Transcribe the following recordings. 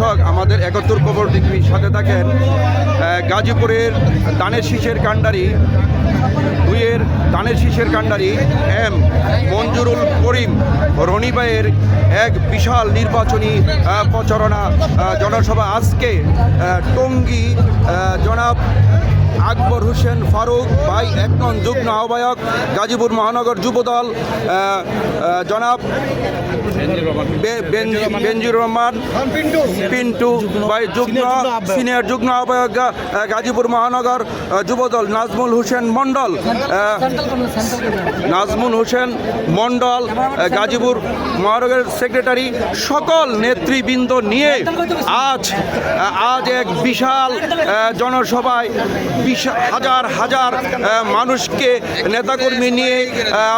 দর্শক, আমাদের ৭১ খবর টিভির সাথে থাকেন। গাজীপুরের ধানের শীষের কাণ্ডারি, দুইয়ের ধানের শীষের কাণ্ডারি এম মঞ্জুরুল করিম রনি ভাইয়ের এক বিশাল নির্বাচনী প্রচারণা জনসভা আজকে টঙ্গী জনাব আকবর হোসেন ফারুক ভাই ১ নং যুগ্ম আহ্বায়ক গাজীপুর মহানগর যুবদল জনাব বেনজির রহমান পিন্টু ভাই যুগ্ম সিনিয়র যুগ্ম আহ্বায়ক গাজীপুর মহানগর যুবদল নাজমুল হোসেন মণ্ডল গাজীপুর মহানগরের সেক্রেটারি সকল নেতৃবৃন্দ নিয়ে আজ এক বিশাল জনসভায় হাজার হাজার মানুষকে নেতাকর্মী নিয়ে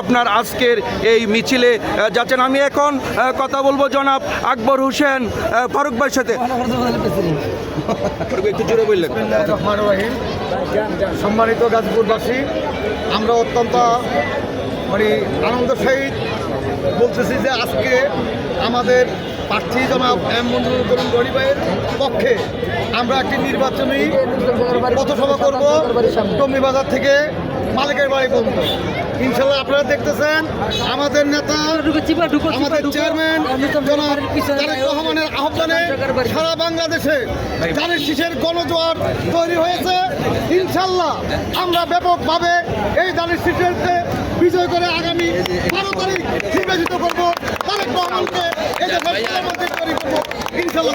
আপনার আজকের এই মিছিলে যাচ্ছেন। আমি এখন কথা বলবো জনাব আকবর হোসেন ফারুক ভাইয়ের সাথে। একটু জোরে বললেন। সম্মানিত গাজীপুরবাসী, আমরা অত্যন্ত আনন্দের সহিত বলতেছি যে আজকে আমাদের প্রার্থী জনাব এম মঞ্জুরুল করিম রনি ভাইয়ের পক্ষে আমরা একটি নির্বাচনী পথসভা করব টঙ্গী বাজার থেকে মালিকের বাড়ি পর্যন্ত। ইনশাল্লাহ আপনারা দেখতেছেন আমাদের নেতা আমাদের চেয়ারম্যান জনাব তারেক রহমানের আহ্বানে সারা বাংলাদেশে ধানের শীষের গণজোয়ার তৈরি হয়েছে। ইনশাল্লাহ আমরা ব্যাপকভাবে এই ধানের শীষেরকে বিজয় করে আগামী ১২ তারিখ নির্বাচিত করব তারেক রহমানকে এই দেশের প্রধানমন্ত্রী তৈরি করবো ইনশাল্লাহ।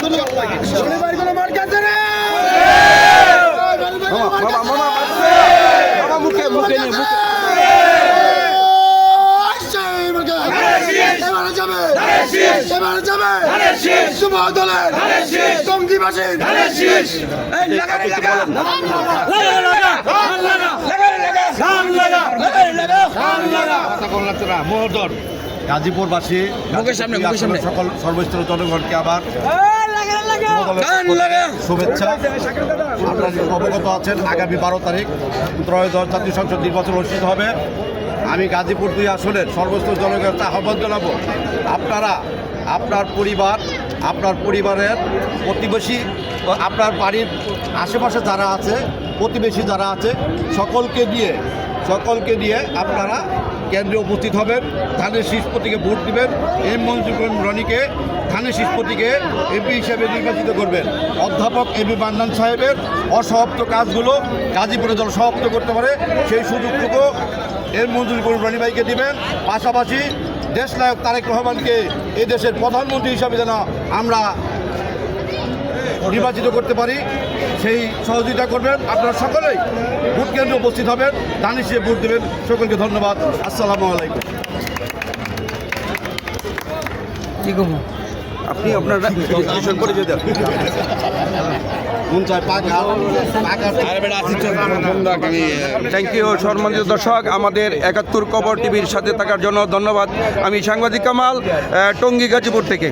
গাজীপুরবাসী সকল সর্বস্তরের জনগণকে আবার শুভেচ্ছা। আপনারা অবগত আছেন আগামী 12 তারিখ ত্রয়োদশ জাতীয় সংসদ নির্বাচন অনুষ্ঠিত হবে। আমি গাজীপুর 2 আসনের সর্বস্তরের জনগণকে আহ্বান জানাবো, আপনারা আপনার পরিবার, আপনার পরিবারের প্রতিবেশী, আপনার বাড়ির আশেপাশে যারা আছে, প্রতিবেশী যারা আছে সকলকে নিয়ে আপনারা কেন্দ্রে উপস্থিত হবেন। ধানের শীষ প্রতীকে ভোট দিবেন। এম মঞ্জুরুল করিম রনিকে ধানের শীষ প্রতীকে এমপি হিসেবে নির্বাচিত করবেন। অধ্যাপক এবি মান্নান সাহেবের অসমাপ্ত কাজগুলো গাজীপুরে যেন সমাপ্ত করতে পারে সেই সুযোগটুকু এম মঞ্জুরুল করিম রনি ভাইকে দিবেন। পাশাপাশি দেশনায়ক তারেক রহমানকে এই দেশের প্রধানমন্ত্রী হিসাবে যেন আমরা নির্বাচিত করতে পারি সেই সহযোগিতা করবেন। আপনারা সকলেই ভোট কেন্দ্রে উপস্থিত হবেন, ধানের শীষে ভোট দেবেন। সকলকে ধন্যবাদ। আসসালামু আলাইকুম। আপনি আপনার পরিচয় দেন। Thank you. সম্মানিত দর্শক, আমাদের ৭১ খবর টিভির সাথে থাকার জন্য ধন্যবাদ। আমি সাংবাদিক কামাল, টঙ্গী গাজীপুর থেকে।